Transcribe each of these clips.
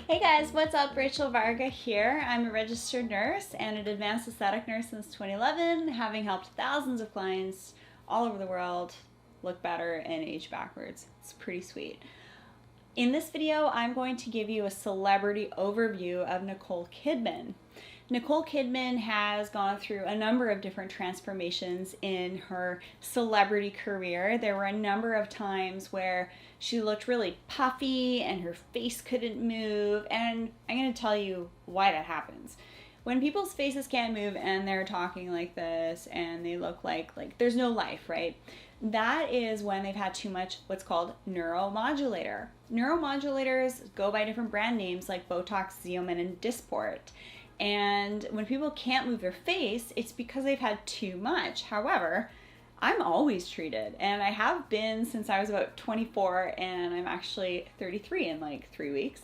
Hey guys, what's up? Rachel Varga here. I'm a registered nurse and an advanced aesthetic nurse since 2011, having helped thousands of clients all over the world look better and age backwards. It's pretty sweet. In this video, I'm going to give you a celebrity overview of Nicole Kidman. Nicole Kidman has gone through a number of different transformations in her celebrity career. There were a number of times where she looked really puffy and her face couldn't move, and I'm going to tell you why that happens. When people's faces can't move and they're talking like this and they look like there's no life, right? That is when they've had too much what's called neuromodulator. Neuromodulators go by different brand names like Botox, Xeomin, and Dysport. And when people can't move their face, it's because they've had too much. However, I'm always treated, and I have been since I was about 24, and I'm actually 33 in like 3 weeks.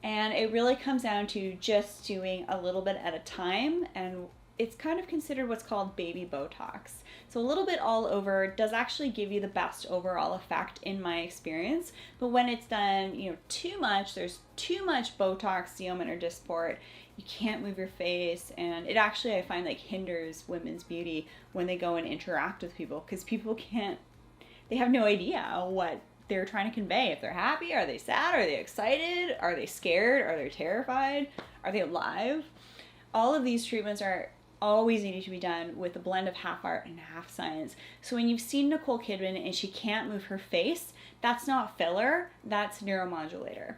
And it really comes down to just doing a little bit at a time, and it's kind of considered what's called baby Botox. So a little bit all over does actually give you the best overall effect in my experience. But when it's done, too much, there's too much Botox, Xeomin, or Dysport, you can't move your face, and it actually, I find, hinders women's beauty when they go and interact with people, because people they have no idea what they're trying to convey. If they're happy, are they sad, are they excited, are they scared, are they terrified, are they alive? All of these treatments are always needing to be done with a blend of half art and half science. So when you've seen Nicole Kidman and she can't move her face, that's not filler, that's neuromodulator.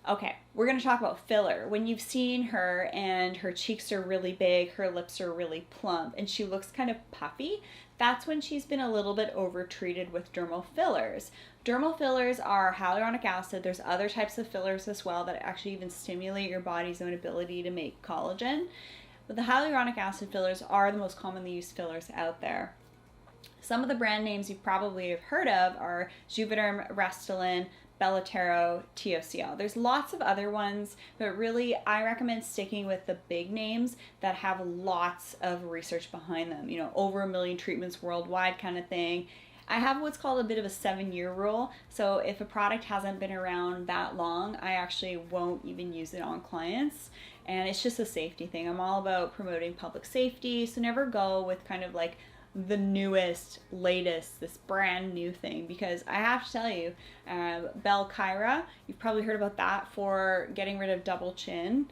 Okay, we're going to talk about filler. When you've seen her and her cheeks are really big, her lips are really plump, and she looks kind of puffy, that's when she's been a little bit over-treated with dermal fillers. Dermal fillers are hyaluronic acid. There's other types of fillers as well that actually even stimulate your body's own ability to make collagen. But the hyaluronic acid fillers are the most commonly used fillers out there. Some of the brand names you probably have heard of are Juvederm, Restylane, Belotero, TOCL. There's lots of other ones, but really I recommend sticking with the big names that have lots of research behind them. Over 1 million treatments worldwide kind of thing. I have what's called a bit of a 7-year rule. So if a product hasn't been around that long, I actually won't even use it on clients. And it's just a safety thing. I'm all about promoting public safety. So never go with kind of the newest, latest, this brand new thing, because I have to tell you, Belkyra, you've probably heard about that for getting rid of double chin.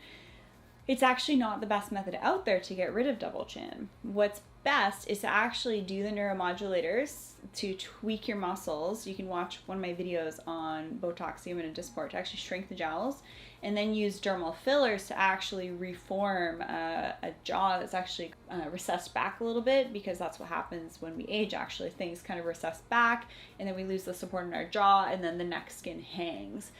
It's actually not the best method out there to get rid of double chin. What's best is to actually do the neuromodulators to tweak your muscles. You can watch one of my videos on Botox, Xeomin, and Dysport to actually shrink the jowls, and then use dermal fillers to actually reform a jaw that's actually recessed back a little bit, because that's what happens when we age. Actually, things kind of recess back, and then we lose the support in our jaw, and then the neck skin hangs.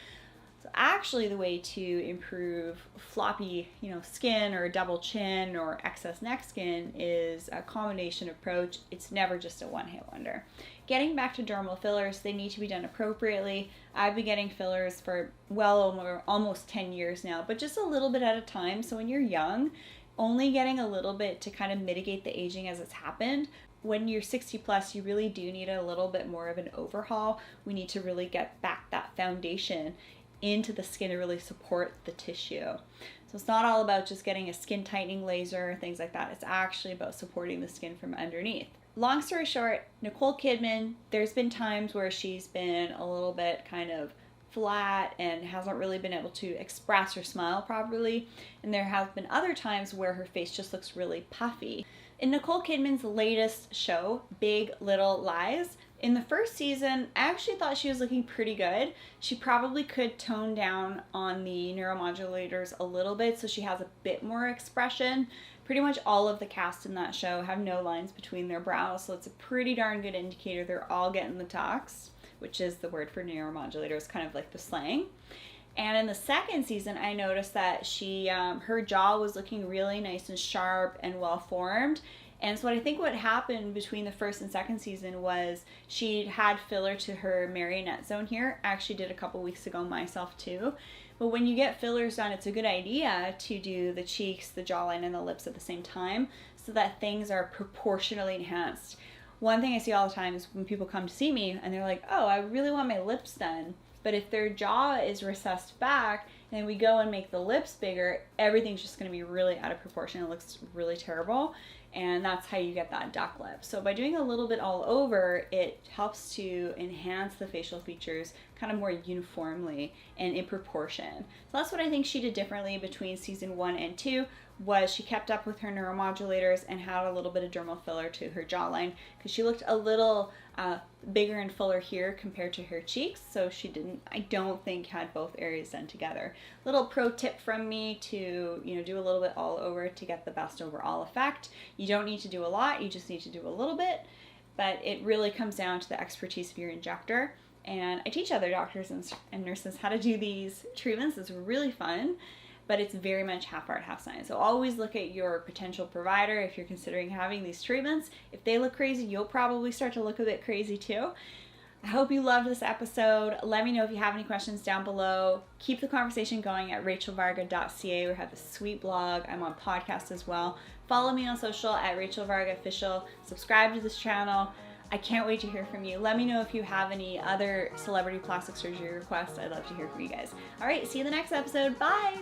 So actually the way to improve floppy, skin or double chin or excess neck skin is a combination approach. It's never just a one-hit wonder. Getting back to dermal fillers, they need to be done appropriately. I've been getting fillers for well over almost 10 years now, but just a little bit at a time. So when you're young, only getting a little bit to kind of mitigate the aging as it's happened. When you're 60 plus, you really do need a little bit more of an overhaul. We need to really get back that foundation into the skin to really support the tissue. So it's not all about just getting a skin tightening laser, things like that. It's actually about supporting the skin from underneath. Long story short, Nicole Kidman, there's been times where she's been a little bit kind of flat and hasn't really been able to express or smile properly. And there have been other times where her face just looks really puffy. In Nicole Kidman's latest show, Big Little Lies, in the first season, I actually thought she was looking pretty good. She probably could tone down on the neuromodulators a little bit so she has a bit more expression. Pretty much all of the cast in that show have no lines between their brows, so it's a pretty darn good indicator they're all getting the tox, which is the word for neuromodulators, kind of like the slang. And in the second season, I noticed that her jaw was looking really nice and sharp and well formed. And so I think what happened between the first and second season was she had filler to her marionette zone here. I actually did a couple weeks ago myself too. But when you get fillers done, it's a good idea to do the cheeks, the jawline, and the lips at the same time so that things are proportionally enhanced. One thing I see all the time is when people come to see me and they're like, oh, I really want my lips done. But if their jaw is recessed back and we go and make the lips bigger, everything's just going to be really out of proportion. It looks really terrible. And that's how you get that duck lip. So by doing a little bit all over, it helps to enhance the facial features kind of more uniformly and in proportion. So that's what I think she did differently between season 1 and 2, was she kept up with her neuromodulators and had a little bit of dermal filler to her jawline, because she looked a little bigger and fuller here compared to her cheeks. So she didn't, I don't think, had both areas done together. Little pro tip from me to, do a little bit all over to get the best overall effect. You don't need to do a lot, you just need to do a little bit, but it really comes down to the expertise of your injector. And I teach other doctors and nurses how to do these treatments. It's really fun, but it's very much half art, half science. So always look at your potential provider if you're considering having these treatments. If they look crazy, you'll probably start to look a bit crazy too. I hope you loved this episode. Let me know if you have any questions down below. Keep the conversation going at rachelvarga.ca. We have a sweet blog. I'm on podcast as well. Follow me on social at Rachel Varga Official. Subscribe to this channel. I can't wait to hear from you. Let me know if you have any other celebrity plastic surgery requests. I'd love to hear from you guys. All right, see you in the next episode. Bye.